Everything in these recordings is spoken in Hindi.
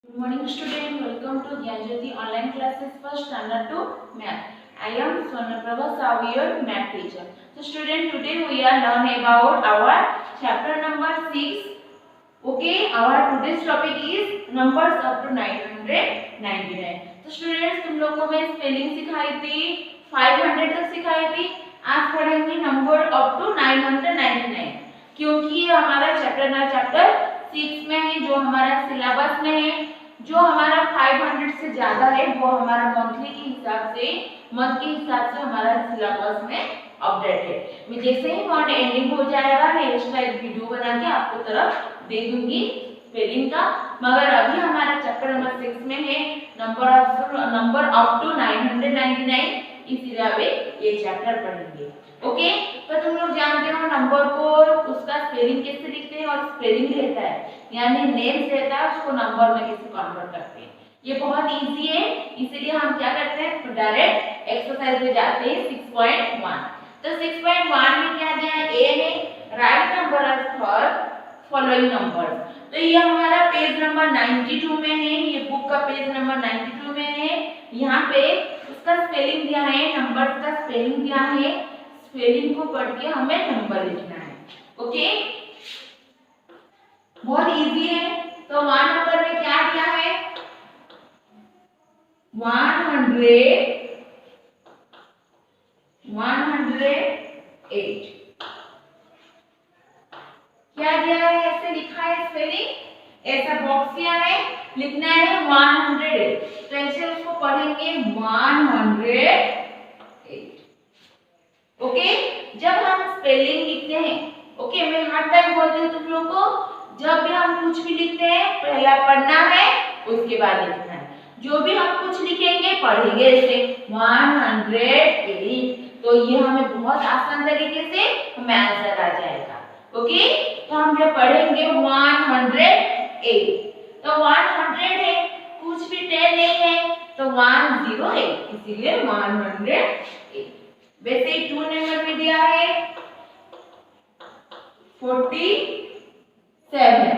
Good morning student, welcome to Gyanjyoti online classes first standard to math. I am Swarnaprabha Savier, math teacher. So student, today we are learn about our chapter number 6. Okay, our today's topic is numbers up to 999. तो स्टूडेंट्स तुम लोग को मैं स्पेलिंग सिखाई थी, 500 तक सिखाई थी. आज पढ़ेंगे नंबर अप टू 999 क्योंकि ये हमारा चैप्टर 6 में है, जो हमारा सिलेबस में है. जो हमारा 500 से ज्यादा है वो हमारा मंथ के हिसाब से हमारा सिलेबस में अपडेट है. मैं जैसे ही वहाँ एंडिंग हो जाएगा मैं एक्स्ट्रा एक वीडियो बना के आपको तरफ दे दूंगी स्पेलिंग का. मगर अभी हमारा चैप्टर नंबर 6 में है नंबर अप टू 999, इसीलिए अभी ये चैप्टर पढ़ेंगे. ओके, तो तुम लोग जानते हो नंबर को उसका स्पेलिंग कैसे लिखते हैं, और स्पेलिंग रहता है यानी नेम्स रहता है उसको नंबर में कैसे कन्वर्ट करते हैं. ये बहुत इजी है, इसीलिए हम क्या करते हैं तो डायरेक्ट एक्सरसाइज में जाते हैं 6.1. तो 6.1 में क्या दिया है, ए है write number for following numbers. तो ये हमारा पेज नंबर 92 में है, ये बुक का पेज नंबर 92 में है. यहाँ पे उसका स्पेलिंग दिया है, नंबर्स का स्पेलिंग दिया है. स्पेलिंग को पढ़ के हमें नंबर लिखना है. ओके, बहुत इजी है. तो 1 नंबर में क्या दिया है, 108. क्या दिया है, ऐसे लिखा है स्पेलिंग, ऐसा बॉक्स दिया है, लिखना है 108. तो ऐसे उसको पढ़ेंगे 108. ओके, जब हम स्पेलिंग लिखते हैं, ओके मैं हर टाइम बोलती हूँ तुम लोग को, जब भी हम कुछ भी लिखते हैं पहला पढ़ना है उसके बाद लिखना है. जो भी हम कुछ लिखेंगे पढ़ेंगे ऐसे 108. तो ये हमें बहुत आसान तरीके से हमें आंसर आ जाएगा. ओके, तो हम जब पढ़ेंगे 108, तो 100 है, कुछ भी 10 नहीं है तो 10 है, इसीलिए 108. वैसे ही 2 नंबर में दिया है 47.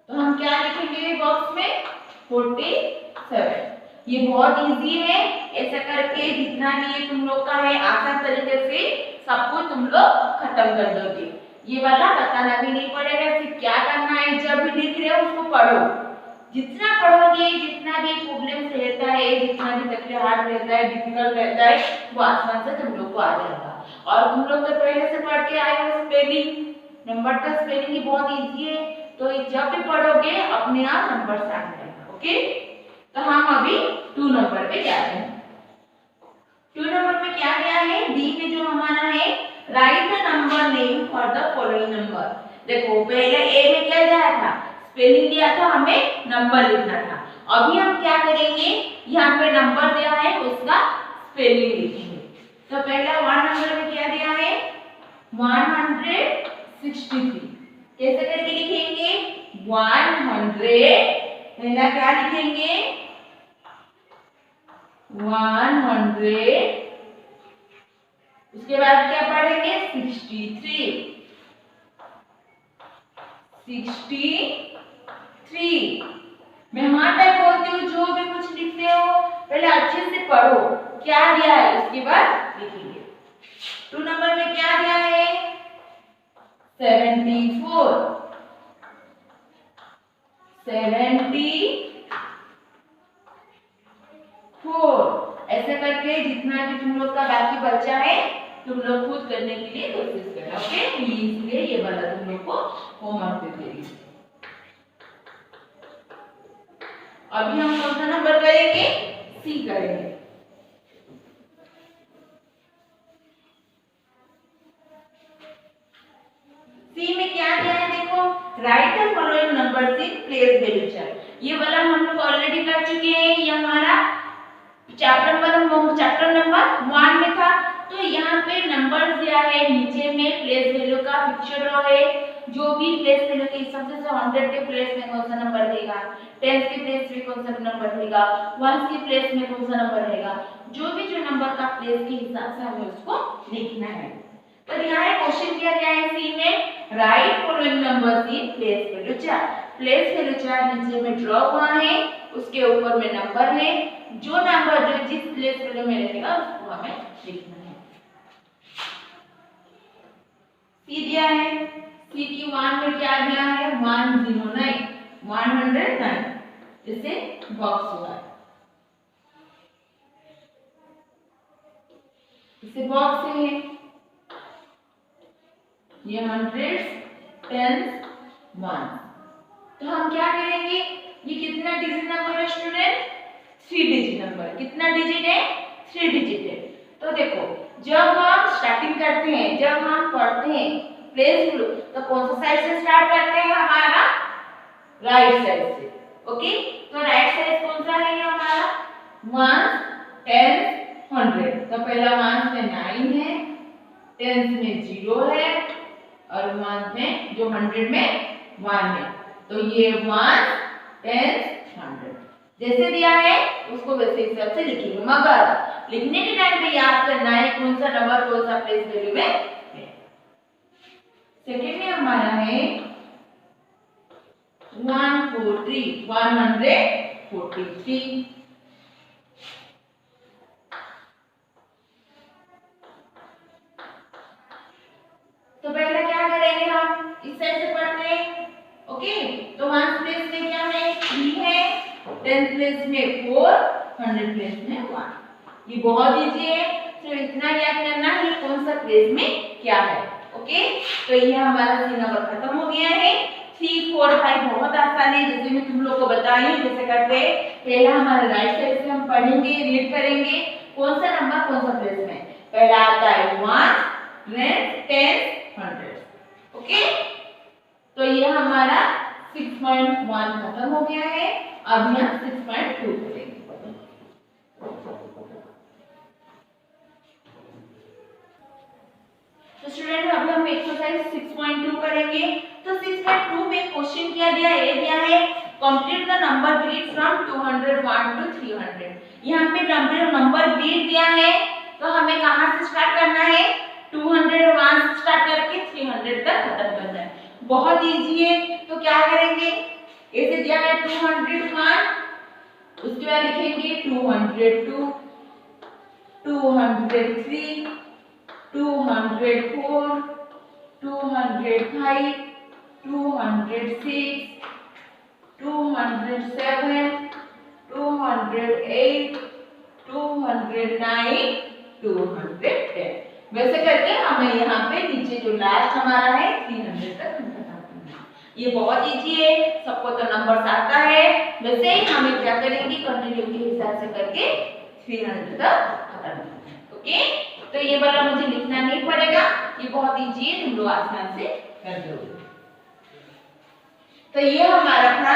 तो हम क्या लिखेंगे बॉक्स में 47. ये बहुत इजी है, ऐसा करके जितना भी ये तुम लोग का है आसान तरीके से सब कुछ तुम लोग खत्म कर दोगे. ये वाला बताना भी नहीं पड़ेगा, सिर्फ क्या करना है जब भी लिख रहे हो उसको पढ़ो. जितना पढ़ोगे, जितना भी प्रॉब्लम रहता है, जितना भी तकलीफ हार्ड रहता है, डिफिकल्ट रहता है, वो आसान से तुम लोग को आ जाएगा. और तुम लोग तो पहले से पढ़ के आए हो स्पेलिंग, नंबर का स्पेलिंग ही बहुत इजी है. तो जब भी पढ़ोगे अपने आप नंबर आ जाएगा. ओके, तो हम अभी 2 नंबर पे जाते हैं. 2 नंबर में क्या गया है, डी में जो हमारा है right the number name for the following number. देखो पहले ए में क्या दिया था, स्पेलिंग दिया था, हमें नंबर लिखना था. अभी हम क्या करेंगे, यहाँ पे नंबर दिया है उसका स्पेलिंग लिखेंगे. तो पहला 1 नंबर में क्या दिया है 163. कैसे करके लिखेंगे 100. पहला क्या लिखेंगे 100. उसके बाद क्या पढ़ेंगे 63. मैं हर टाइम बोलती हूँ जो भी कुछ लिखते हो पहले अच्छे से पढ़ो क्या दिया है, उसके बाद लिखेंगे. 2 नंबर में क्या दिया है 74. ऐसे करके जितना भी तुम लोग का बाकी बचा है तुम लोग खुद करने के लिए कोशिश करना. ओके, इसलिए ये वाला तुम लोग को होमवर्क दे देगी. अभी हम कौन सा नंबर करेंगे, सी करेंगे. सी में क्या दिया है, देखो right the following numbers in place value chart. ये वाला हम लोग ऑलरेडी कर चुके हैं, ये हमारा चैप्टर नंबर 1 में था. तो यहाँ पे नंबर दिया है, नीचे में प्लेस वैल्यू का पिक्चर रो है. जो भी प्लेस वैल्यू के हिसाब से 100 के प्लेस में कौन सा नंबर रहेगा, 10 के प्लेस में कौन सा नंबर रहेगा, 1 के प्लेस में कौन सा नंबर रहेगा, जो भी जो नंबर का प्लेस के हिसाब से हमें उसको लिखना है. तो यहाँ क्वेश्चन किया गया है सी में right following numbers in place value chart. Place value chart नीचे में ड्रॉ हुआ है, उसके ऊपर में नंबर है, जो नंबर जो जिस प्लेस वैल्यू में रहेगा उसको हमें लिखना है। सी दिया है, सी की 1 में क्या दिया है 109 109, इसे बॉक्स हुआ है, इसे बॉक्स है, ये हंड्रेड्स, टेंस, वन। तो हम क्या करेंगे, ये कितना डिजिट नंबर है स्टूडेंट, 3 डिजिट नंबर। कितना डिजिट है, 3 डिजिट है। तो देखो जब हम स्टार्टिंग करते हैं, जब हम पढ़ते हैं प्लेस वैल्यू, तो कौन सा साइड से स्टार्ट करते हैं, हमारा राइट साइड से। ओके, तो राइट साइड कौन सा है, ये हमारा 1 10 100। तो पहला 1 में 9 है, 10 में 0 है, और 1 में जो 100 में 1 है। तो ये 1 10 100 जैसे दिया है उसको वैसे हिसाब से लिखेंगे, मगर लिखने के टाइम पे याद करना है कौन सा नंबर कौन सा प्लेस वैल्यू में है। सेकंड में हमारा है 143 143। तो पहले क्या करेंगे, हम इस साइड से पढ़ते हैं। ओके, तो 1 प्लेस में क्या है 3 है, 10 प्लेस में 4, 100 प्लेस में 1। ये बहुत इजी है, तो इतना याद करना है कौन सा प्लेस में क्या है। ओके, तो ये हमारा 3 नंबर खत्म हो गया है। 3 4 5 बहुत आसान है, जैसे मैं तुम लोग को बताई जैसे करते हैं। पहला हमारा राइट साइड से हम पढ़ेंगे, रीड करेंगे कौन सा नंबर कौन सा प्लेस में। पहला आता है 1 then 10 100। ओके, तो ये हमारा 6.1 खत्म हो गया है। अब यहाँ 6.2 करेंगे। तो स्टूडेंट अभी हम एक्सरसाइज 6.2 करेंगे। तो 6.2 में क्वेश्चन क्या दिया, ये दिया है complete the number grid from 201 to 300। यहाँ पे नंबर ग्रिड दिया है, तो हमें कहाँ से स्टार्ट करना है, 201 से स्टार्ट करके 300 तक खत्म करना है। बहुत इजी है। तो क्या करेंगे, ऐसे दिया है 201, उसके बाद लिखेंगे 202 203 204 205 206 207 208 209 210। वैसे करके हमें यहाँ पे नीचे जो लास्ट हमारा है 300 तक खत्म करना है। ये बहुत इजी है, सबको तो नंबर आता है। वैसे ही हमें क्या करेंगे, कंटिन्यू के हिसाब से करके 300 तक खत्म करना है। ओके, तो ये वाला मुझे लिखना नहीं पड़ेगा, ये बहुत इजी है, तुम लोग आसान से कर दोगे। तो ये हमारा था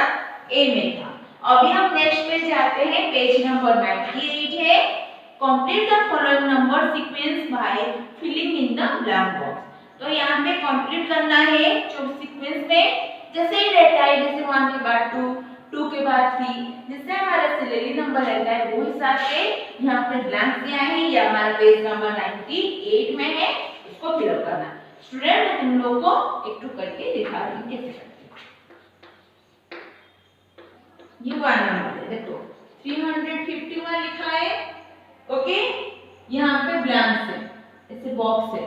ए में था। अभी हम नेक्स्ट पेज जाते हैं, पेज नंबर 98 है। Complete the following number sequence by filling in the blank box. तो यहाँ पे कंप्लीट करना है जो सीक्वेंस में जैसे ही रहता है, जैसे 1 के बाद 2, 2 के बाद 3, जिससे हमारा सिलेरी नंबर रहता है वो हिसाब से यहाँ पे ब्लैंक दिया है। ये हमारा पेज नंबर 98 में है, उसको फिलअप करना है। स्टूडेंट मैं तुम लोगों को एक टू करके दिखा रही हूँ कैसे करते हैं। ये 1 नंबर है, देखो 351 लिखा है। ओके, यहाँ पे ब्लैंक है, ऐसे बॉक्स है।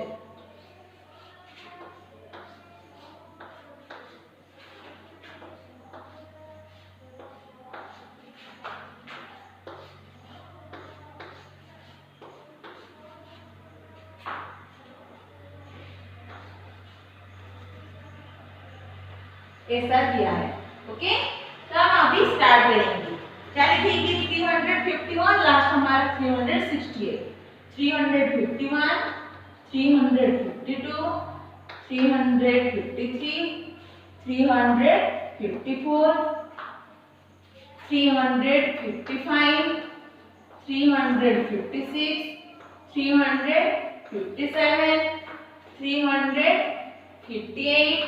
ऐसा दिया है। ओके, तो हम अभी स्टार्ट करेंगे। क्या लिखेंगे, 351, लास्ट हमारा 360 है। 351 352 353 354 355 356 357 358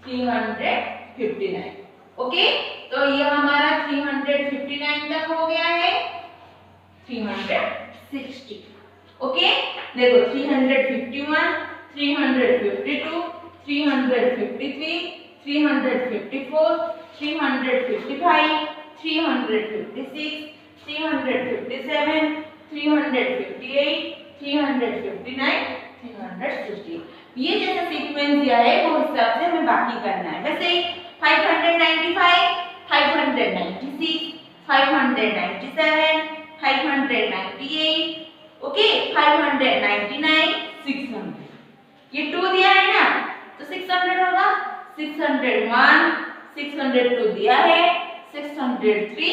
359। ओके, तो ये हमारा 359 तक हो गया है। 360। ओके, देखो 351 352 353 354 355, 356, 357, 358, 359, 360। ये जैसा सीक्वेंस दिया है वो हिसाब से हमें बाकी करना है। वैसे 595, 596, 597, 598, ओके 599, 600। ये 2 दिया है ना तो 600 होगा। 601, 602 दिया है, 603,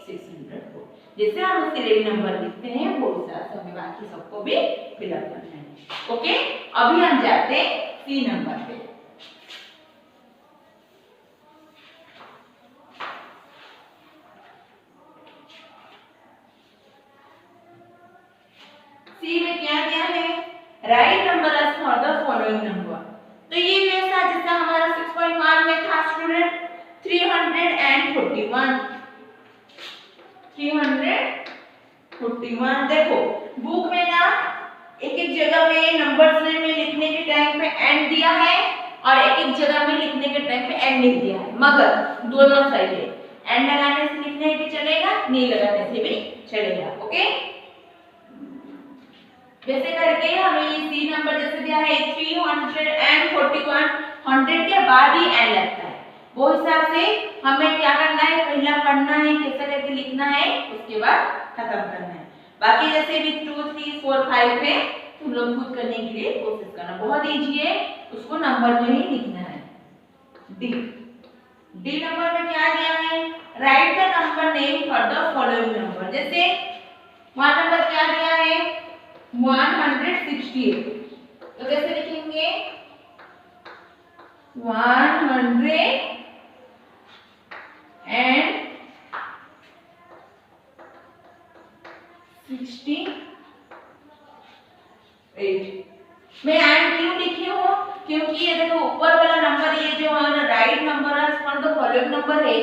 604। जैसे हम सीरियल नंबर लिखते हैं वो हिसाब से हमें बाकी सबको भी फिलअप करना है। ओके, अभी हम जाते हैं सी नंबर पे। सी में क्या दिया है? Write number as for the following number. तो ये वैसा जैसा हमारा 6.1 में था स्टूडेंट 341। 341 देखो बुक में ना एक जगह में नंबर्स में लिखने के टाइम पे एंड दिया है और एक जगह में लिखने के टाइम पे एंड नहीं दिया है, मगर दोनों सही है। एंड लगाने से लिखने भी चलेगा, नहीं लगाने से भी चलेगा। ओके, वैसे करके हमें ये सी नंबर जैसे दिया है 341, 100 के बाद ही एंड लगता है, वो हिसाब से हमें क्या करना है, पहला पढ़ना है, कैसे करके लिखना है, उसके बाद खत्म करना है। बाकी जैसे भी 2, 3, 4, 5 है तुम लोग खुद करने के लिए कोशिश करना, बहुत इजी है, उसको नंबर में ही लिखना है। डी नंबर में क्या दिया है? Right the number name for the following number. जैसे वहां नंबर क्या दिया है 168, तो कैसे लिखेंगे 168। मैं एंड क्यों लिखी हूँ? क्योंकि ये देखो ऊपर वाला नंबर ये जो हमारा राइट नंबर है फॉर द फॉलोइंग नंबर है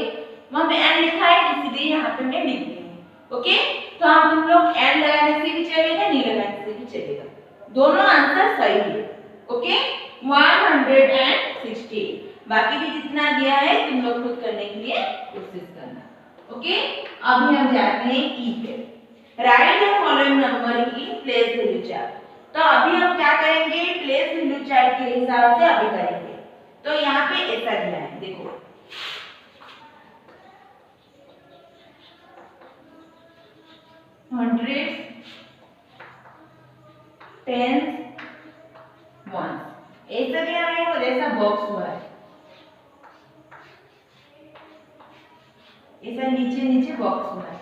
वहां पे एंड लिखा है, इसलिए यहाँ पे मैं लिख रही हूँ। ओके, तो आप तुम लोग एंड लगाने से भी चलेगा, नहीं लगाने से भी चलेगा, दोनों आंसर सही है। ओके, 160। बाकी भी जितना दिया है तुम लोग खुद करने के लिए कोशिश करना। ओके, अभी हम जाते हैं ई पे। Right the following number in place value chart. तो अभी हम क्या करेंगे, प्लेस वैल्यू चार्ट के हिसाब से अभी करेंगे। तो यहाँ पे ऐसा दिया है, देखो हंड्रेड, टेंस, वंस, ऐसा दिया है और ऐसा बॉक्स हुआ है, ऐसा नीचे नीचे बॉक्स हुआ है।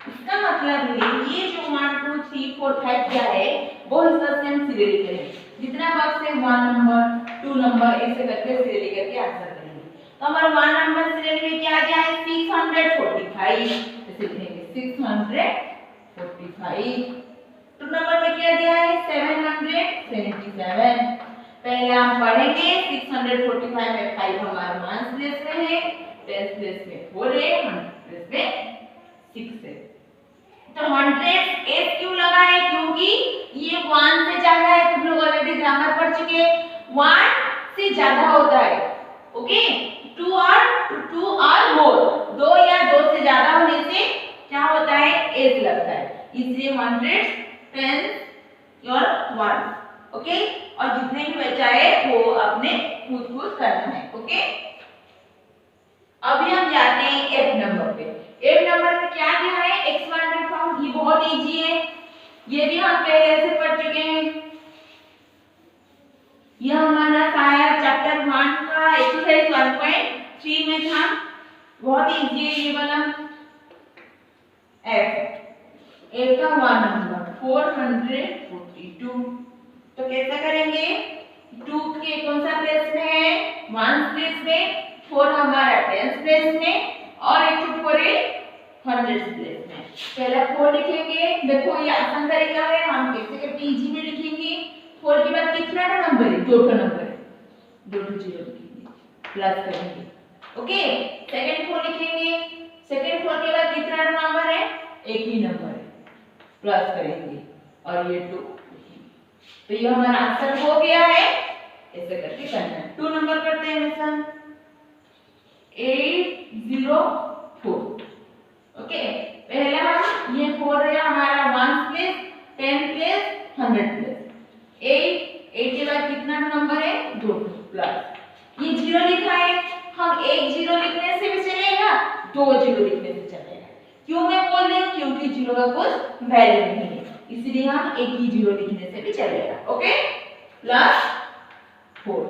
इसका मतलब है ये जो 1 2 3 4 5 क्या है वो हिसाब से हम सीरियली करेंगे, जितना बॉक्स है 1 नंबर 2 नंबर ऐसे करके सीरियली करके आंसर करेंगे। तो हमारा 1 नंबर सीरियल में क्या दिया है 645, ऐसे लिखेंगे 645। 2 नंबर में क्या दिया है 777। पहले हम पढ़ेंगे 645 में 5 हमारे वंस प्लेस में है, टेंस प्लेस में 4 है, हंड्रेड प्लेस में 6 है। तो 100 एस क्यों लगा है? क्योंकि ये 1 से ज्यादा है, तुम लोग ऑलरेडी ग्रामर पढ़ चुके हैं, 1 से ज्यादा होता है। ओके, 2 और मोर, 2 या 2 से ज्यादा होने से क्या होता है एस लगता है, इसलिए 100 10 और 1। ओके, और जितने भी बचा है वो अपने खुद करना है। ओके, अभी हम जाते हैं एफ नंबर पे। एफ नंबर में क्या दिया है एक्सपेंडेड फॉर्म, ये बहुत इजी है, ये भी हम पहले से पढ़ चुके हैं। यह हमारा शायद चैप्टर 1 का एक्सरसाइज 1.3 में था, बहुत इजी है ये वाला। एफ का 1 नंबर 442, तो कैसा करेंगे 2 के कौन सा प्लेस में है 1 प्लेस में, 4 हमारा 10 प्लेस में और एक 4 है 100 प्लेस में। पहले 4 लिखेंगे, देखो ये आसान तरीका है, हम कैसे करके इजी में लिखेंगे। 4 के बाद कितना नंबर है 2 नंबर है, 2 0 लिखेंगे प्लस करेंगे। ओके, सेकंड 4 लिखेंगे, सेकंड 4 के बाद कितना नंबर है एक ही नंबर है, प्लस करेंगे और ये 2। तो ये हमारा आंसर हो गया है ऐसे करके करना है। 2 नंबर करते हैं हमेशा 804। ओके, पहले हम ये 4 रहा हमारा 1 प्लेस 10 प्लेस 100 प्लेस 8 के बाद कितना नंबर है 2 प्लस ये 0 लिखा है, हम एक 0 लिखने से भी चलेगा 2 0 लिखने से चलेगा। क्यों मैं बोल रही हूँ, क्योंकि 0 का कुछ वैल्यू नहीं है, इसलिए हम एक ही 0 लिखने से भी चलेगा। Okay, plus 4।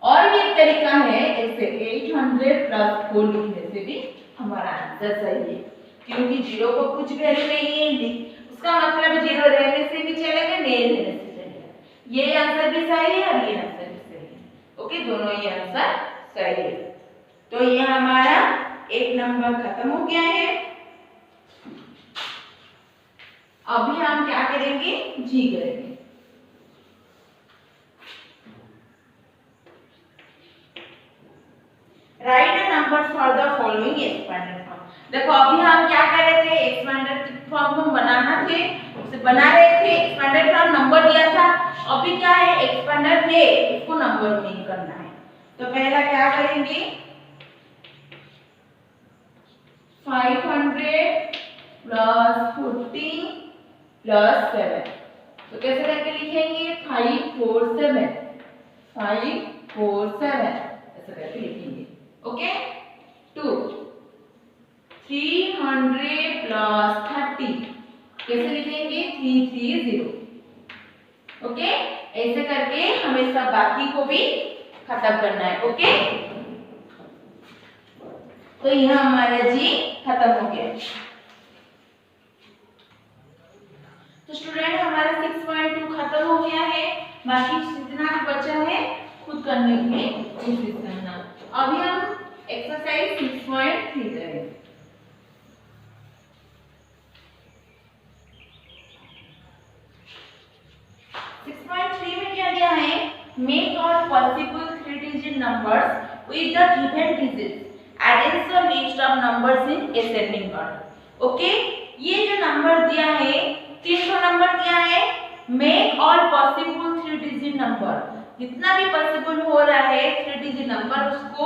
और भी एक तरीका है, ऐसे 800 प्लस 4 लिखने से भी हमारा आंसर सही है, क्योंकि 0 को कुछ वैल्यू नहीं है, उसका मतलब 0 रहने से भी चलेगा, नहीं रहने से चलेगा। ये आंसर भी सही है और ये आंसर भी सही है। ओके, दोनों ही आंसर सही है। तो ये हमारा 1 नंबर खत्म हो गया है। अभी हम क्या करेंगे, जी करेंगे। Right the numbers for the following expanded form. देखो अभी हम क्या कर रहे थे, एक्सपेंडेड फॉर्म हम बनाना थे, उसे बना रहे थे, एक्सपेंडेड फॉर्म नंबर दिया था। अभी क्या है, एक्सपेंडेड है, उसको नंबर में करना है। तो पहला क्या करेंगे, 500 प्लस 14 प्लस 7। तो कैसे करके लिखेंगे, 547 ऐसे करके लिखेंगे। ओके, 2 300 प्लस 30 कैसे लिखेंगे, 330। ओके, ऐसे करके हमें सब बाकी को भी खत्म करना है। ओके, तो यह हमारा जी खत्म हो गया। तो स्टूडेंट हमारा 6.2 खत्म हो गया है, बाकी जितना बचा है खुद करने की कोशिश करना। अभी हम एक्सरसाइज 6.3 करेंगे। 6.3 में क्या दिया है, make all possible 3 digit numbers with the given digits, arrange the list of numbers in ascending order. Okay, ये जो नंबर दिया है, 3 नंबर दिया है, make all possible 3 digit number, जितना भी पॉसिबल हो रहा है 3 डिजिट नंबर उसको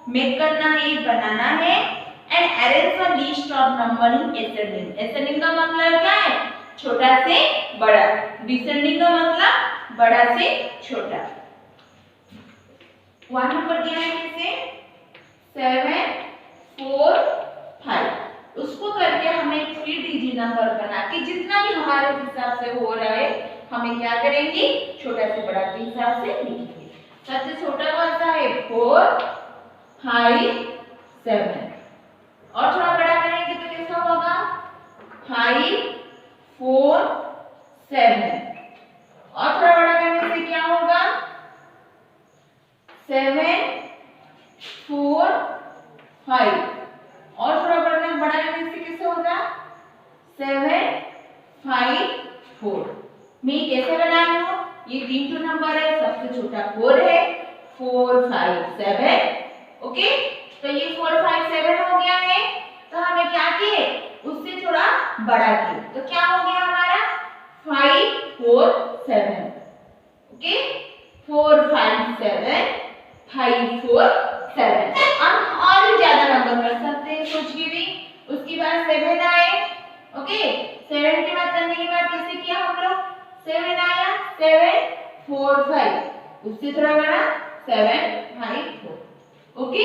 मेक करना है, बनाना है। And arrange the list of number in ascending. Ascending का मतलब क्या है, छोटा से बड़ा, डिसेंडिंग का मतलब बड़ा से छोटा। 1 नंबर दिया है जैसे 7 4 5, उसको करके हमें 3 डिजिट नंबर बना के जितना भी हमारे हिसाब से हो रहा है हमें क्या करेंगे, छोटा से बड़ा के हिसाब से लिखेंगे। सबसे छोटा कौन सा है, 4 5 7, और थोड़ा बड़ा करेंगे तो कैसा होगा, 5 4 7, और थोड़ा बड़ा करने से क्या होगा, 7 4 5, और थोड़ा बड़ा करने से कैसे होगा, 7 5 4। मैं कैसे बनाई हूँ, ये 3 नंबर है, सबसे छोटा 4 है, 4 5 7। ओके, तो ये 4 5 7 हो गया है। तो हमें क्या किए, उससे थोड़ा बड़ा किए, तो क्या हो गया हमारा 5 4 7। ओके, 4 5 7 5 4 7। हम और भी ज्यादा नंबर कर सकते हैं कुछ भी। उसके बाद 7 आए। ओके, 7 के बाद करने के बाद कैसे किया हम लोग, 7 आया 7 4 5, उससे थोड़ा बड़ा 7 5 4। ओके,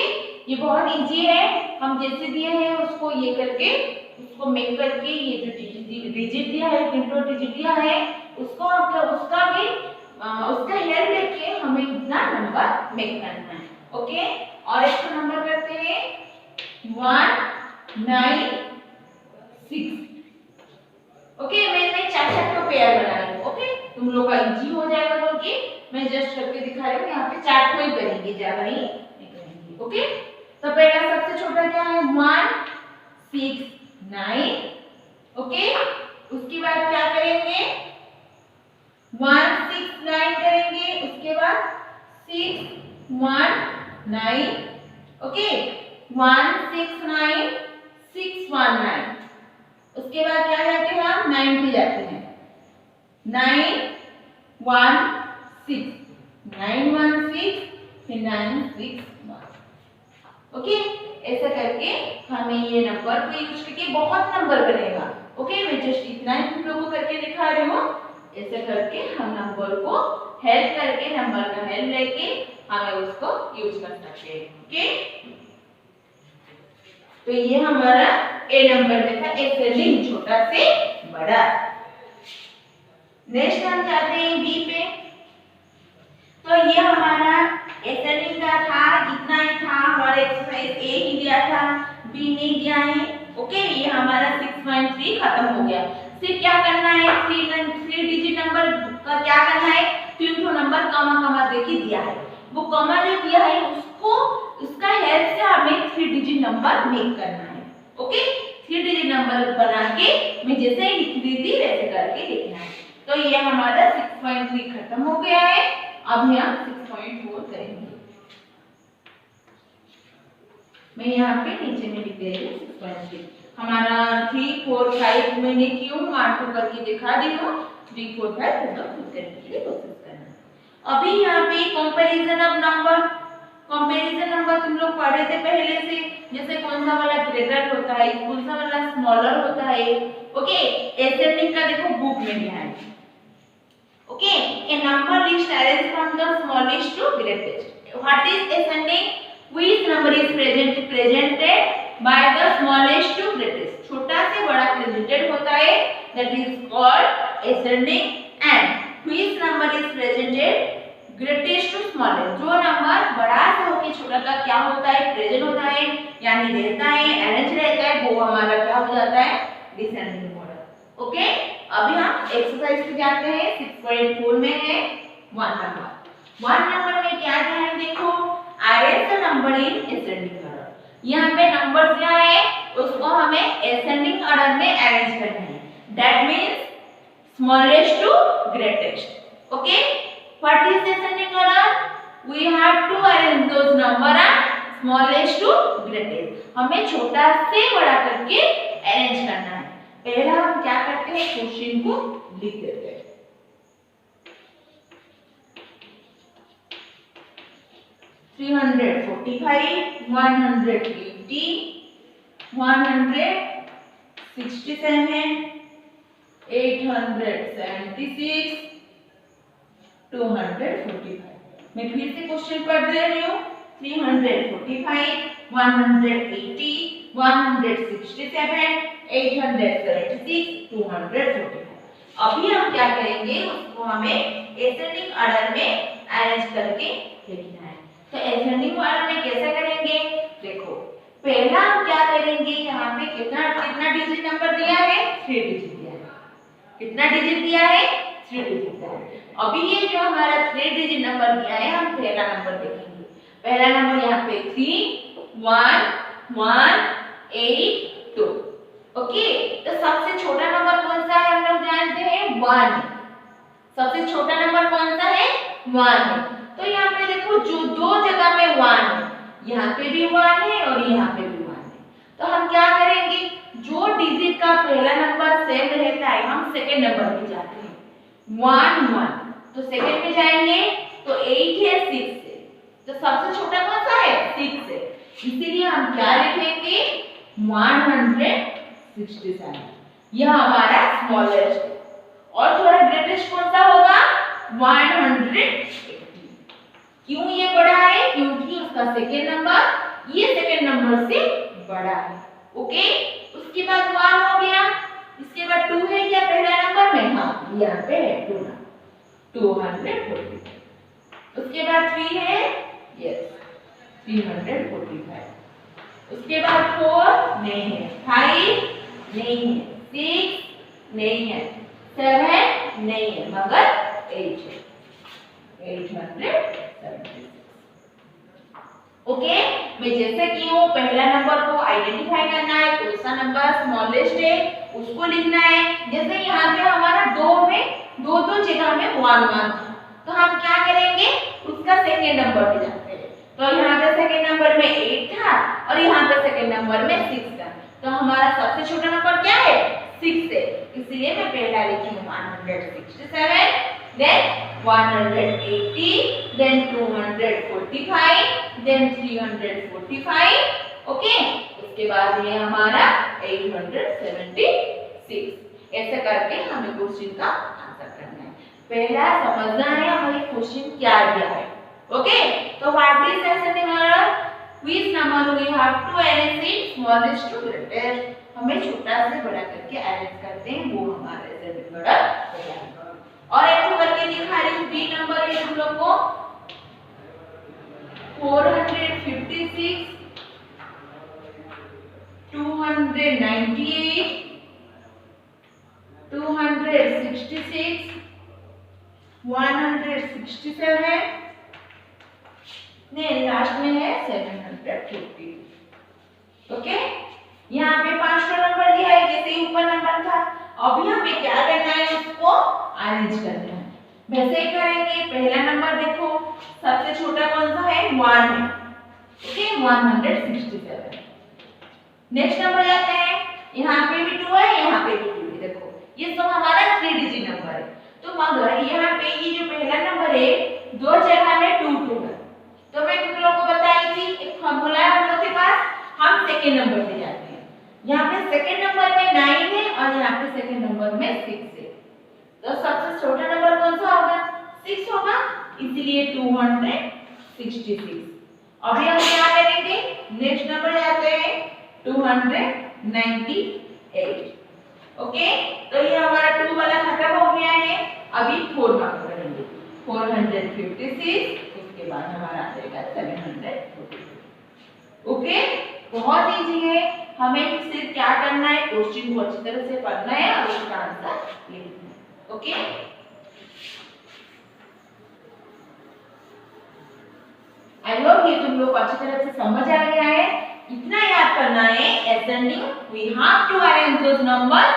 ये बहुत इजी है, हम जैसे दिए हैं उसको ये करके उसको मेक करके ये जो डिजिट दिया है, 3 डिजिट दिया है, उसको उसका भी उसका हेल्प लेके हमें इतना नंबर मेक करना है। ओके, और इसको नंबर करते हैं 1 9 6। ओके, मैं 4 का पेयर बना रही हूँ। ओके, तुम लोग का इजी हो जाएगा बोल के मैं जस्ट करके दिखा रही हूँ, यहाँ पे 4 को ही करेंगे, ज्यादा ही नहीं करेंगे। ओके, तो पहला सबसे छोटा क्या है, 1 6 9। ओके, उसके बाद क्या करेंगे, 1 6 9 करेंगे, उसके बाद 6 1 9। ओके, 1 6 9 6 1 9। उसके बाद क्या करते हैं, हम 9 पे जाते हैं, 9 1 6 916 फिर 961। ओके, ऐसा करके हमें ये नंबर को यूज करके बहुत नंबर बनेगा। ओके, मैं जस्ट इतना ही तुम लोगों को करके दिखा रही हूँ। ऐसे करके हम नंबर को हेल्प करके, नंबर का हेल्प लेके हमें उसको यूज कर सकते हैं। ओके, तो ये हमारा ए नंबर में था, एसेंडिंग छोटा से बड़ा। नेक्स्ट हम जाते हैं बी पे। तो ये हमारा एसेंडिंग का था, इतना ही था, हमारा एक्सरसाइज ए ही दिया था, बी नहीं दिया है। ओके, ये हमारा 6.3 खत्म हो गया। सिर्फ क्या करना है, 3 डिजिट नंबर का क्या करना है, 3 नंबर कमा कमा देके दिया है। वो कमा जो दिया है उसको, उसका हेल्प से हमें 3 डिजिट नंबर मेक करना है। ओके, 3 डिजिट नंबर बना के मैं जैसे ही लिख दी थी वैसे करके लिखना है। तो ये हमारा 6.3 खत्म हो गया है। अब हम 6.4 करेंगे। मैं यहाँ पे नीचे में लिख दे रही हूँ 6.3। हमारा 3, 4, 5 मैंने क्यों 1, 2 करके दिखा दी हूँ। 3, 4, 5 तुम लोग खुद करने के लिए कोशिश करना। अभी यहाँ पे comparison of number, comparison number तुम लोग पढ़े थे पहले से, जैसे कौन सा वाला ग्रेटर होता है, कौन सा वाला स्मॉलर होता है। ओके, एसेंडिंग का देखो बुक में दिया है। Okay, a number list arranged from the smallest to greatest. What is ascending? Which number is presented by the smallest to greatest? छोटा से बड़ा presented होता है, that is called ascending. And which number is presented greatest to smallest? जो नंबर बड़ा से होके छोटा तक क्या होता है, प्रेजेंट होता है, यानी रहता है, अरेंज रहता है, वो हमारा क्या हो जाता है, डिसेंडिंग मॉडल। ओके, अभी हम एक्सरसाइज पे जाते हैं। 6.4 में है 1 नंबर। 1 नंबर में क्या है, देखो arrange the number in ascending order. यहाँ पे नंबर क्या है, उसको हमें असेंडिंग ऑर्डर में अरेंज करना है। That means smallest to greatest. Okay, what is ascending order? We have to arrange those number and smallest to greatest. हमें छोटा से बड़ा करके अरेंज करना है। पहला हम क्या करते हैं, क्वेश्चन को लिख देते हैं। थ्री 345, 180, 167, 876, 245। मैं फिर से क्वेश्चन पढ़ दे रही हूँ। 345, 180, 167, 876, 245। अभी हम क्या करेंगे, उसको हमें एसेंडिंग ऑर्डर में अरेंज करके लिखना है। तो एसेंडिंग ऑर्डर में कैसे करेंगे, देखो पहला हम क्या करेंगे, यहाँ पे कितना कितना डिजिट नंबर दिया है, 3 डिजिट दिया है। कितना डिजिट दिया है, 3 डिजिट दिया है। अभी ये जो हमारा 3 डिजिट नंबर दिया है, हम पहला नंबर देखेंगे। पहला नंबर यहाँ पे 3, 1, 1, 8, 2। ओके, तो सबसे छोटा नंबर कौन सा है, हम लोग जानते हैं 1। सबसे छोटा नंबर कौन सा है, 1 है। तो यहाँ पे देखो जो दो जगह में 1 है, यहाँ पे भी 1 है और यहाँ पे भी 1 है। तो हम क्या करेंगे, जो डिजिट का पहला नंबर सेम रहता है, हम सेकंड नंबर पे जाते हैं। 1, 1, तो सेकंड में जाएंगे तो 8 है, 6 है। तो सबसे छोटा कौन सा है, 6 है। इसीलिए हम क्या लिखेंगे, 167। यह हमारा स्मॉलेस्ट है। और थोड़ा ग्रेटेस्ट कौन सा होगा, 180। क्यों ये बड़ा है, क्योंकि उसका सेकेंड नंबर ये सेकेंड नंबर से बड़ा है। ओके, उसके बाद 1 हो गया, इसके बाद 2 है क्या पहला नंबर में, हाँ यहाँ पे है 2 ना, 240। उसके बाद 3 है, यस 345। उसके बाद 4 नहीं है, 5 नहीं है, 6 नहीं है, 7 नहीं है, मगर 8 है, 876। ओके, मैं जैसे कि हूँ पहला नंबर को आइडेंटिफाई करना है, कौन सा नंबर स्मॉलेस्ट है उसको लिखना है। जैसे यहाँ पे हमारा 2 में दो जगह में 1 1 था, तो हम क्या करेंगे, उसका सेकेंड नंबर पे जाते हैं। तो यहाँ पे सेकेंड नंबर में 8 था और यहाँ पे सेकेंड नंबर में 6 था। तो हमारा सबसे छोटा नंबर क्या है, 6 है। इसलिए मैं पहला लिखी हूँ 167, then 180, then 245, then 345, ओके। उसके बाद ये हमारा 876। ऐसे करके हमें क्वेश्चन का आंसर करना है। पहला समझना है हमें क्वेश्चन क्या दिया है, ओके। तो what is ascending order, which number we have to arrange it smallest to greatest, हमें छोटा से बड़ा करके अरेंज करते हैं, वो हमारा असेंडिंग ऑर्डर है। और एक तो करके दिखा रही हूं, बी नंबर है हम लोग को 456, 298, 266, 167, ने लास्ट में है 750, ओके। यहाँ पे 5 नंबर दिया है जैसे ऊपर नंबर था। अभी हमें क्या करना है, उसको अरेंज करना है। वैसे ही करेंगे। पहला नंबर देखो, सबसे छोटा कौन सा है, 1 है, ओके, 167। नेक्स्ट नंबर जाते हैं, यहाँ पे भी 2 है, यहाँ पे भी 2 है। देखो ये सब हमारा 3 डिजिट नंबर है। तो मगर यहाँ पे ये जो पहला नंबर है, दो जगह में 2 है। तो मैं तुम लोग को बताई थी, एक फॉर्मूला है हम लोग के पास, हम सेकेंड नंबर पे जाते हैं। यहाँ पे सेकेंड नंबर में 9 है और यहाँ पे सेकेंड नंबर में 6 है। तो सबसे छोटा नंबर कौन सा होगा, 6 होगा, इसलिए 266। अभी हम क्या करेंगे, नेक्स्ट नंबर जाते हैं 298, ओके। तो ये हमारा 2 वाला खत्म हो गया है। अभी 4 मार्क करेंगे, 456, उसके बाद हमारा आ जाएगा 740, ओके। बहुत इजी है, हमें सिर्फ क्या करना है, क्वेश्चन को अच्छी तरह से पढ़ना है और उसका आंसर लिखना है, ओके। आई होप ये तुम लोग अच्छी तरह से समझ आ गया है। इतना याद करना है, ascending we have to arrange those numbers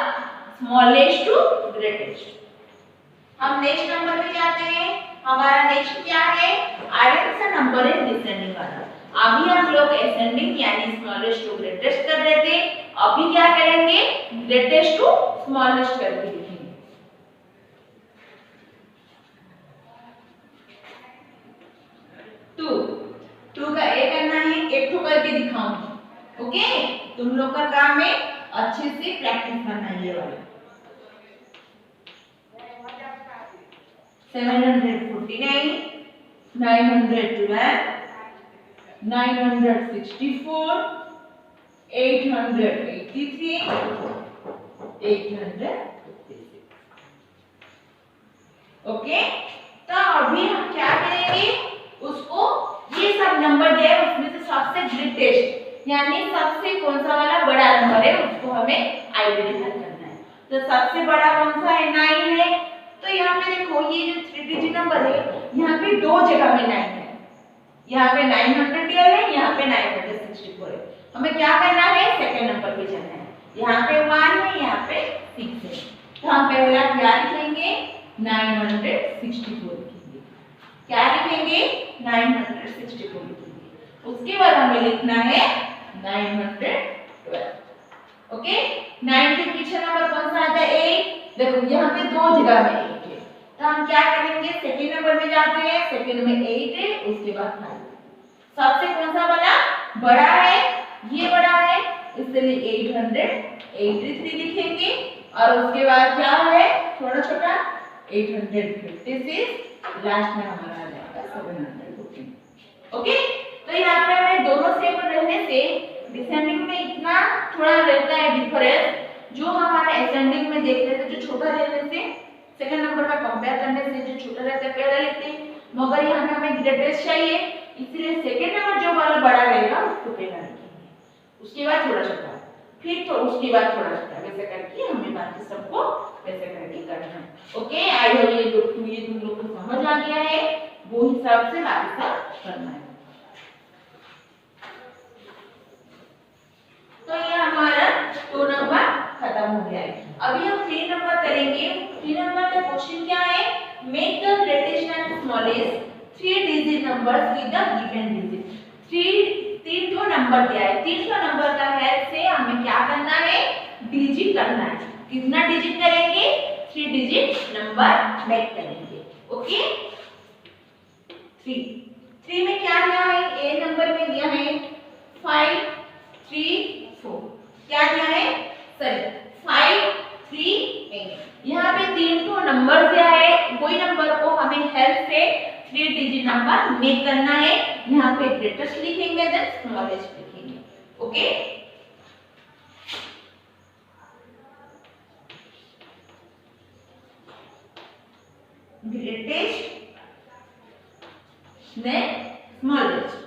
smallest to greatest। हम नेक्स्ट नंबर पे जाते हैं। हमारा नेक्स्ट क्या है, arrange the number in descending order। अभी हम लोग ascending यानी smallest to greatest कर रहे थे, अभी क्या करेंगे, greatest to smallest करके लिखेंगे। 2 का ए करना है, एक ठो करके दिखाऊंगी, ओके। तुम लोग का काम है अच्छे से प्रैक्टिस करना है ये वाला। 749, 912, 964, 883, 856, ओके। तो अभी हम क्या करेंगे, उसको ये सब नंबर दिया है उसमें से सबसे ग्रेटेस्ट यानी सबसे कौन सा वाला बड़ा नंबर है, उसको हमें आइडेंटिफाई करना है। तो सबसे बड़ा कौन सा है, 9 है। तो यहाँ पे देखो ये जो 3 डिजिट नंबर है, यहाँ पे 2 जगह में 9 है, यहाँ पे 912 है, यहाँ पे 964 है। हमें क्या करना है, सेकंड नंबर पे जाना है। यहाँ पे 1 है, यहाँ पे 6 है। तो हम पहला क्या लिखेंगे, 964 लिखेंगे। क्या लिखेंगे, 964 लिखेंगे। उसके बाद हमें लिखना है 912, ओके। 9 के पीछे नंबर कौन सा आता है, 8। देखो यहाँ पे 2 जगह में 8 है, तो हम क्या करेंगे, सेकंड नंबर में जाते हैं। सेकंड में 8 है, उसके बाद 5। सबसे कौन सा वाला बड़ा है, ये बड़ा है, इसलिए 883 लिखेंगे। और उसके बाद क्या है, थोड़ा छोटा 856, लास्ट में हमारा आ जाएगा 714, ओके। तो यहाँ पे हमें दोनों सेम रहने से डिसेंडिंग में इतना थोड़ा रहता है डिफरेंस, जो हमारे असेंडिंग में देख रहे थे, जो छोटा रहने से सेकंड नंबर में कंपेयर करने से जो छोटा रहता है पहला लेते हैं, मगर यहाँ पे हमें ग्रेटेस्ट चाहिए, इसलिए सेकंड नंबर जो वाला बड़ा रहेगा उसको पहला लिखेंगे, उसके बाद थोड़ा छोटा, फिर तो उसके बाद थोड़ा छोटा, वैसे करके हमें बाकी सबको वैसे करके करना है, ओके। आई होप ये तुम लोग को समझ आ गया है, वो हिसाब से बाकी सब करना है। तो ये हमारा 2 नंबर खत्म हो गया है। अभी हम 3 नंबर करेंगे। 3 नंबर का क्वेश्चन क्या है, make the greatest and smallest 3 digit numbers with the given digit. 3 तो नंबर दिया है, 3 नंबर का हेल्प से हमें क्या करना है, डिजिट करना है। कितना डिजिट करेंगे, 3 डिजिट नंबर मेक करेंगे। ओके 3 में क्या दिया है, ए नंबर में दिया है 5 3 4, क्या दिया है सॉरी 5 3 8। यहाँ पे 3 तो नंबर दिया है, वही नंबर को हमें हेल्प से 3 डिजिट नंबर मेक करना है। यहाँ पे ग्रेटेस्ट लिखेंगे देन स्मॉलेस्ट लिखेंगे। Okay greatest then smallest.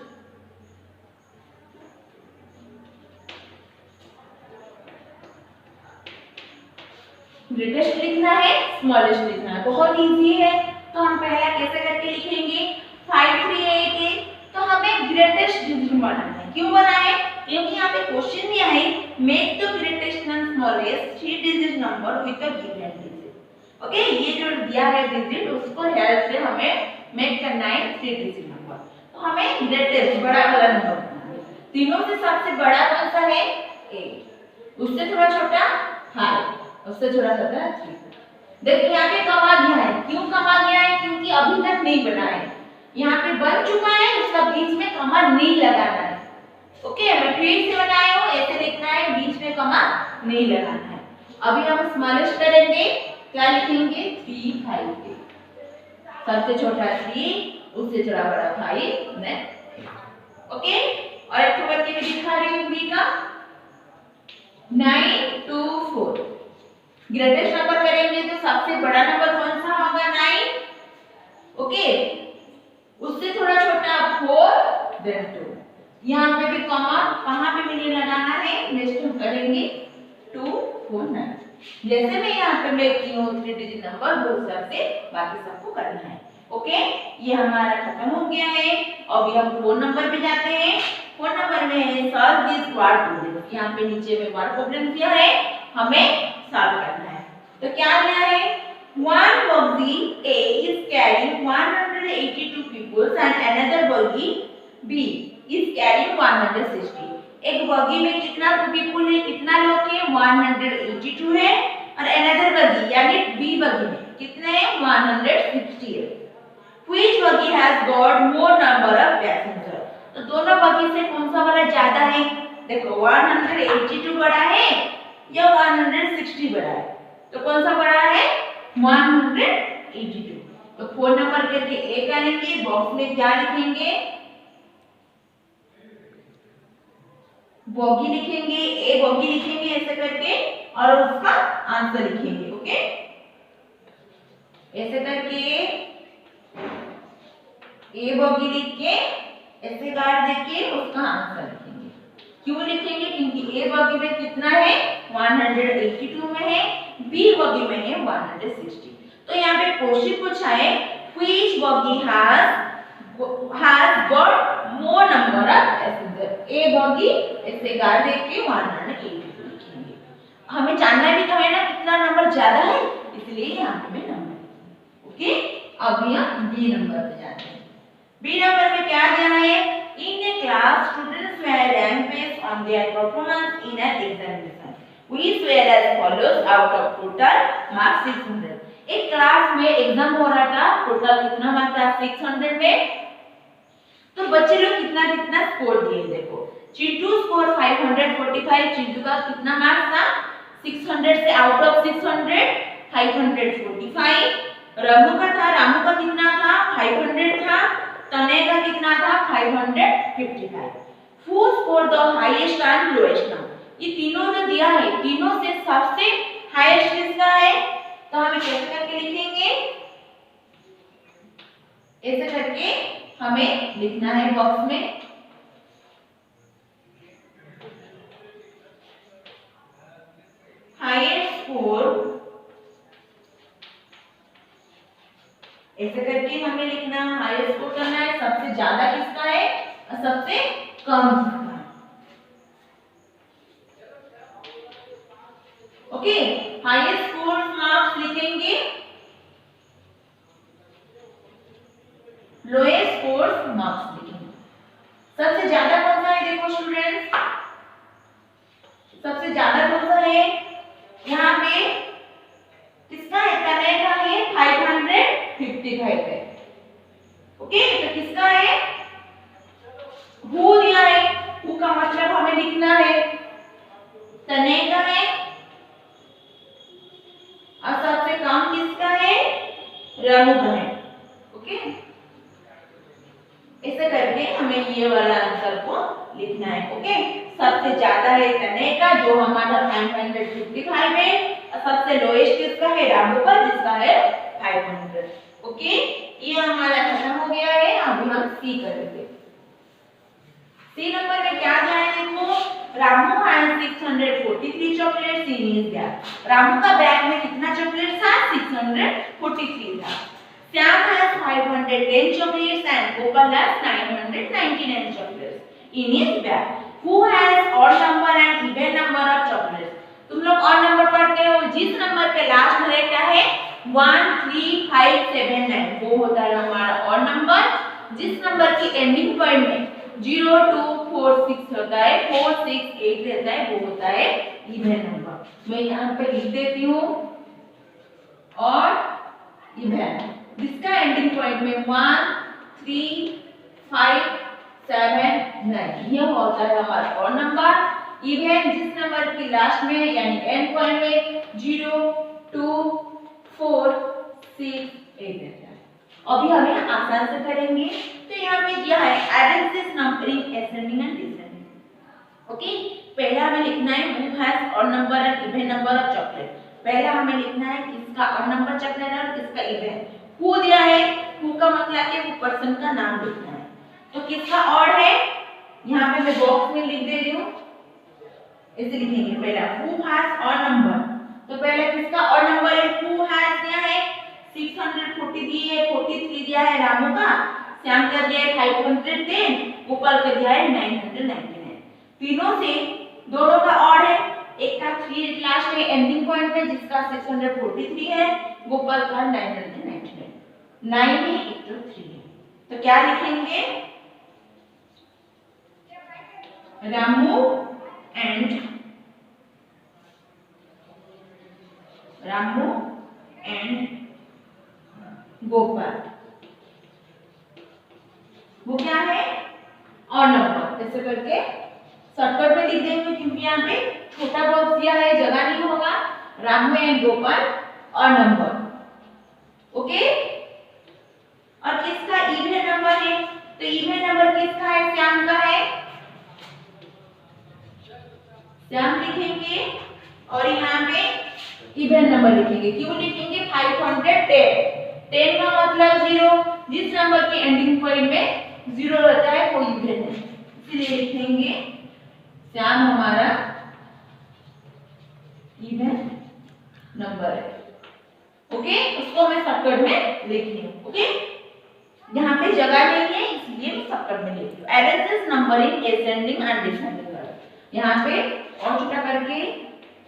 Greatest लिखना है, स्मॉलेस्ट लिखना है, बहुत इजी है। तो हम पहला कैसे करके लिखेंगे 5 3 8 है, तो हमें ग्रेटेस्ट डिजिट बनाना है। क्यों बनाए, क्योंकि यहाँ पे क्वेश्चन दिया है make the greatest and smallest 3 digit number with the given digit. Okay ये जो दिया है डिजिट उसको हेल्प से हमें मेक करना है 3 डिजिट नंबर। तो हमें ग्रेटेस्ट बड़ा वाला नंबर बनाना है। तीनों से सबसे बड़ा कौन सा है 8, उससे थोड़ा छोटा 5, उससे थोड़ा छोटा 3। देखिए यहाँ पे कमा दिया है, क्यों कमा दिया है, क्योंकि अभी तक नहीं बना है, यहाँ पे बन चुका है, उसका बीच में कमा नहीं लगाना है। ओके मैं फिर से बनाया हूँ, ऐसे लिखना है, बीच में कमा नहीं लगाना है। अभी हम स्मॉलेस्ट करेंगे, क्या लिखेंगे 3 5 के, सबसे छोटा 3, उससे थोड़ा बड़ा 5 नेक्स्ट। ओके और एक तो करके मैं दिखा रही हूँ बी का 9 2 4। ग्रेटेस्ट नंबर करेंगे तो सबसे बड़ा नंबर कौन सा होगा 9। ओके उससे थोड़ा छोटा 4 देन 2। यहाँ पे भी कॉमा कहाँ पे भी नहीं लगाना है, नेक्स्ट हम करेंगे 2 4 9। जैसे मैं यहाँ पे लिखती हूँ 3 डिजिट नंबर वो हिसाब से बाकी सबको करना है। ओके ये हमारा खत्म हो गया है। अभी हम 4 नंबर पे जाते हैं। 4 नंबर में है सॉल्व दिस वर्ड प्रॉब्लम। यहाँ पे नीचे में वर्ड प्रॉब्लम दिया है, हमें सॉल्व करना है। तो क्या दिया है, one bogie A is carrying 182 people and another bogie B is carrying 160। एक बगी में कितना पीपल है, कितना लोग है 182 है, और अनदर बगी यानी बी बगी में कितने हैं 160 है। Which buggy has got more number of passenger? तो दोनों बगी से कौन सा वाला ज्यादा है, देखो 182 बड़ा है या 160 बड़ा है, तो कौन सा बड़ा है 182। तो 4 नंबर करके ए का लेंगे, बॉक्स में क्या लिखेंगे बॉगी लिखेंगे, ए बॉगी लिखेंगे ऐसे करके और उसका आंसर लिखेंगे। ओके ऐसे करके ए बॉगी लिख के ऐसे गार्ड देके उसका आंसर लिखेंगे। क्यों लिखेंगे, क्योंकि ए बॉगी में कितना है 182 में है, बी बॉगी में है 160। तो यहाँ पे क्वेश्चन पूछा है which buggy has got more number of passenger। A boggy ऐसे गार्ड देके 182 लिखेंगे। हमें जानना भी तो है ना कितना नंबर ज्यादा है, इसलिए यहाँ पे मैं नंबर। ओके अब हम बी नंबर पे जाते हैं। बी नंबर में क्या दिया है, in a class students were ranked based on their performance in an examination which were as follows out of total marks 600। एक क्लास में एग्जाम हो रहा था, टोटल कितना मार्क्स था 600 में। तो बच्चे लोग कितना कितना स्कोर दिए, देखो चिंटू स्कोर 545, चिंटू का कितना मार्क्स था 600 से आउट ऑफ 600 545। रामू का कितना था 500 था, तनय का कितना था 555। Who score the highest and lowest number, ये तीनों जो दिया है तीनों से सबसे हाईएस्ट किसका है, तो हमें कैसे करके लिखेंगे, ऐसे करके हमें लिखना है बॉक्स में हाईएस्ट स्कोर, ऐसे करके हमें लिखना है हाईएस्ट स्कोर करना है, सबसे ज्यादा किसका है और सबसे कम किसका है। ओके हाईएस्ट स्कोर मार्क्स लिखेंगे, लोएस्ट स्कोर मार्क्स लिखेंगे। सबसे ज्यादा कौन सा है, देखो स्टूडेंट्स सबसे ज्यादा कौन सा है, यहाँ पे किसका है, तनय का है 555। ओके, तो किसका है, हु दिया है, हु का मतलब हमें लिखना है तने का है, और सबसे कम किसका है, रामू का है। ओके, ऐसे करके हमें ये वाला आंसर को लिखना है। ओके, सबसे ज्यादा है तने का जो हमारा 555 है, और सबसे लोएस्ट किसका है, रामू का जिसका है 500। ओके, ये हमारा खत्म हो गया है। अभी हम सी करेंगे। सी नंबर में क्या दिया है, देखो, Ramu has 643 chocolates in his bag. Ramu का बैग में कितना चॉकलेट था, 643 था। Shyam has 510 chocolates and Gopal has 999 chocolates in his bag. Who has odd number and even number of chocolates? तुम लोग odd number पढ़ते हो, जिस नंबर के लास्ट में रहता है 1 3 5 7 9 वो होता है हमारा odd नंबर। जिस नंबर की एंडिंग पॉइंट में 0 2 4 6 होता है, 4 6 8 रहता है, वो होता है इवन नंबर। मैं यहाँ पे लिख देती हूँ और इवन, जिसका एंडिंग पॉइंट में 1 3 5 7 9 ये होता है हमारा और नंबर। इवन जिस नंबर की लास्ट में यानी एंड पॉइंट में 0 2 4 6 8 रहता है। अभी हम यहाँ आसान से करेंगे। तो यहाँ पे दिया है arrange this number in ascending and descending. Okay, पहला हमें लिखना है who has odd number and even number of chocolate. पहला हमें लिखना है किसका ऑड नंबर चॉकलेट है और किसका इवन। हु दिया है, हु का मतलब है वो पर्सन का नाम लिखना है। तो किसका ऑड है, यहाँ पे मैं बॉक्स में लिख दे रही हूँ, इसे लिखेंगे पहला हु हैज ऑड नंबर। तो पहले किसका ऑड नंबर है, हु हैज दिया है 640 दी है, 43 दिया है रामू का, श्याम का दिया है 510, गोपाल का दिया है 999। तीनों से दोनों का ऑड है, एक का 3 लास्ट में एंडिंग पॉइंट में जिसका 643 है, गोपाल का 999। 9 है, एक तो 3 है, तो क्या लिखेंगे, रामू एंड गोपाल, वो क्या है और नंबर। ऐसे करके शॉर्टकट में लिख देंगे क्योंकि यहाँ पे छोटा बॉक्स दिया है, जगह नहीं होगा। रामू एंड गोपाल और नंबर। ओके, और किसका इवन नंबर है, तो इवन नंबर किसका है, श्याम का है, श्याम लिखेंगे और यहाँ पे इवन नंबर लिखेंगे। क्यों लिखेंगे, 510 10 का मतलब 0, जिस नंबर की एंडिंग पॉइंट में 0 रहता है वो इवन है, इसलिए लिखेंगे श्याम हमारा इवन नंबर है। ओके, उसको मैं शॉर्टकट में लिख रही हूँ। ओके, यहाँ पे जगह नहीं है इसलिए मैं शॉर्टकट में लिख रही हूँ। Arrange this number in ascending and descending. यहाँ पे और छोटा करके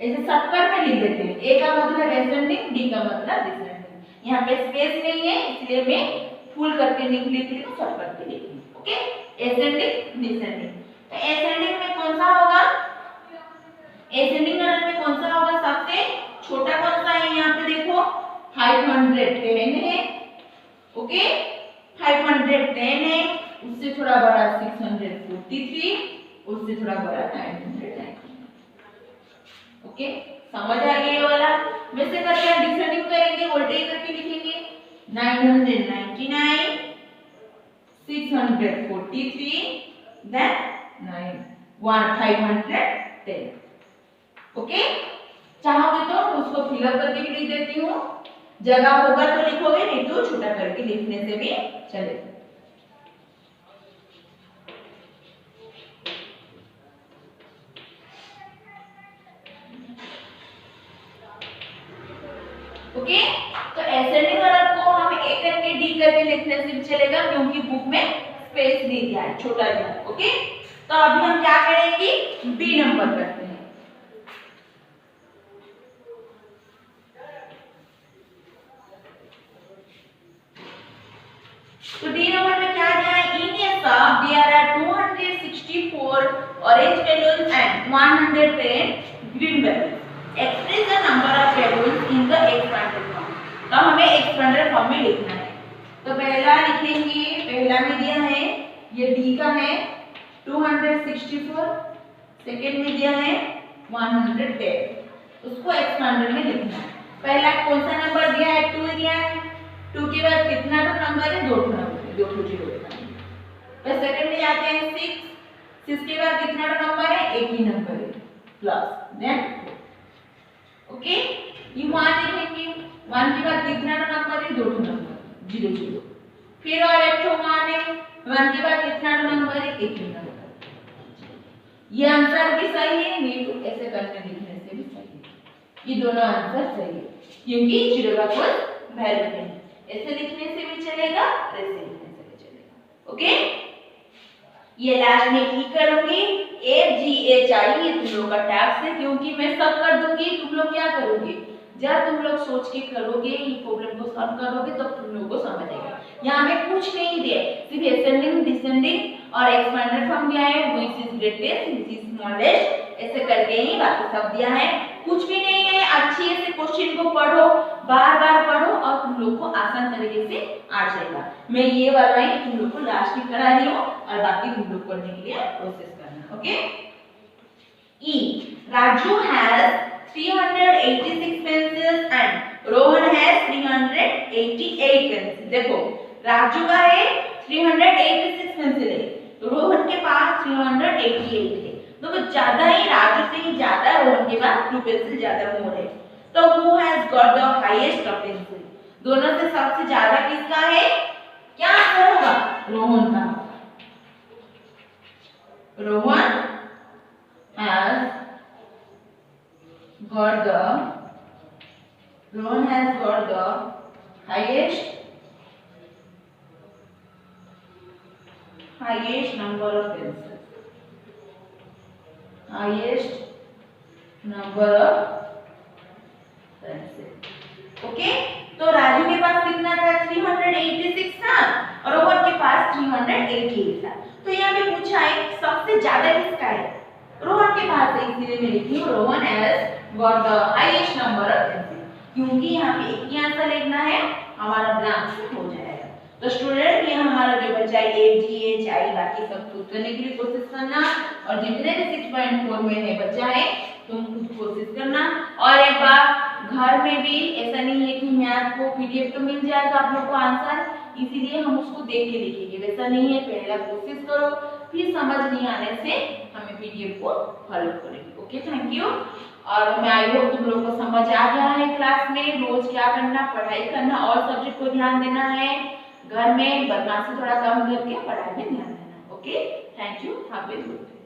ऐसे शॉर्टकट में लिख देते हैं। ए का मतलब असेंडिंग, डी का मतलब डिसेंडिंग। यहाँ पे स्पेस नहीं है इसलिए मैं फुल करके लिख रही हूँ, शॉर्टकट में लिख रही हूँ। Okay, ascending descending. तो असेंडिंग में कौन सा होगा, असेंडिंग ऑर्डर में कौन सा होगा, सबसे छोटा कौन सा है, यहाँ पे देखो 510 है। ओके, 510 है, उससे थोड़ा बड़ा 643, उससे थोड़ा बड़ा 999। ओके, समझ आ गया ये वाला। वैसे करके हम डिसेंडिंग करेंगे, वोल्टेज करके लिखेंगे 999 643 then 510। ओके, चाहोगे तो उसको फिलअप करके भी लिख देती हूँ, जगह होगा तो लिखोगे, नहीं तो छोटा करके लिखने से भी चलेगा। ओके, तो असेंडिंग ऑर्डर को हम ए करके डी करके लिखने से भी चलेगा क्योंकि बुक में स्पेस नहीं दिया है, छोटा दिया है। ओके, तो अभी हम क्या करेंगे, बी नंबर करते हैं। तो डी नंबर में क्या दिया है, in a shop there are 264 orange balloons and 110 green balloons. Express the number of balloons in the expanded form. तो हमें एक्सपेंडेड फॉर्म में लिखना है। तो पहला लिखेंगे, पहला में दिया है ये डी का है 264, सेकेंड में दिया है 110, उसको एक्सपांडेड में लिखना है। पहला कौन सा नंबर दिया है? 2 दिया है, 2 के बाद कितना तो नंबर है? 2 नंबर है, 2 जीरो है। फिर सेकंड में जाते हैं 6, 6 के बाद कितना तो नंबर है? एक ही नंबर है, प्लस देन ओके। ये 1 लिखेंगे, 1 के बाद कितना तो नंबर है? 2 नंबर, 0 0। फिर और एक तो 1 है, 1 के बाद कितना तो नंबर है? एक ही नंबर। ये आंसर भी सही है, ये तो ऐसे करके लिखने से भी सही है। ये दोनों आंसर सही है क्योंकि जीरो का कोई वैल्यू नहीं, ऐसे लिखने से भी चलेगा, ऐसे लिखने से भी चलेगा। ओके, ये लास्ट में ई करूंगी, एफ जी एच आई, ये तुम लोग का टास्क है क्योंकि मैं सब कर दूंगी, तुम लोग क्या करोगे? जब तुम लोग सोच के करोगे, ये प्रॉब्लम को सॉल्व करोगे तब तुम लोगों को समझ आएगा। यहाँ पे कुछ नहीं दिया, सिर्फ असेंडिंग, डिसेंडिंग और एक्सपेंडेड फॉर्म दिया है, which is greatest, which is smallest, ऐसे करके ही बाकी सब दिया है। कुछ भी नहीं है, अच्छे से क्वेश्चन को पढ़ो, बार-बार पढ़ो और तुम लोग को आसान तरीके से आ जाएगा। मैं ये वाला ही तुम लोग को लास्ट में करा रही हूँ और बाकी तुम लोग करने के लिए प्रोसेस करना। Okay, E, Raju has 386 pencils and Rohan has 388 pencils। देखो राजू का है 386 पेंसिल है, रोहन के पास 388 है, तो वो ज्यादा ही, राजू से ही ज्यादा रोहन के पास 2 पेंसिल ज्यादा मोर है। तो who has got the highest of pencil? दोनों से सबसे ज्यादा किसका है? क्या आंसर होगा? रोहन का। Rohan has got the highest number of pencils, highest number of pencil। Okay, तो राजू के पास कितना था? 386 था और रोहन के पास 388 था। तो यहाँ पे पूछा है सबसे ज्यादा किसका है? रोहन के पास है, इसलिए मैं लिखी हूँ Rohan has got the highest number of pencil, क्योंकि यहाँ पे एक ही आंसर लिखना है, हमारा ब्लैंक हो जाएगा। तो स्टूडेंट ये हमारा जो बचा है एफ जी एच आई, बाकी सब खुद करने के लिए कोशिश करना और जितने भी 6.4 में है बचा है तुम खुद कोशिश करना। और एक बार घर में भी ऐसा नहीं है कि मैथ को पीडीएफ तो मिल जाएगा आप लोग को आंसर, इसीलिए हम उसको देख के लिखेंगे, वैसा नहीं है, पहला कोशिश करो फिर समझ नहीं आने से हमें पीडीएफ को फॉलो करेंगे। Okay, thank you. और मैं आई होप तुम लोग को समझ आ गया है क्लास में रोज क्या करना, पढ़ाई करना और सब्जेक्ट को ध्यान देना है, घर में बदमाशी थोड़ा कम करके पढ़ाई में ध्यान देना। Okay, thank you, have a good day.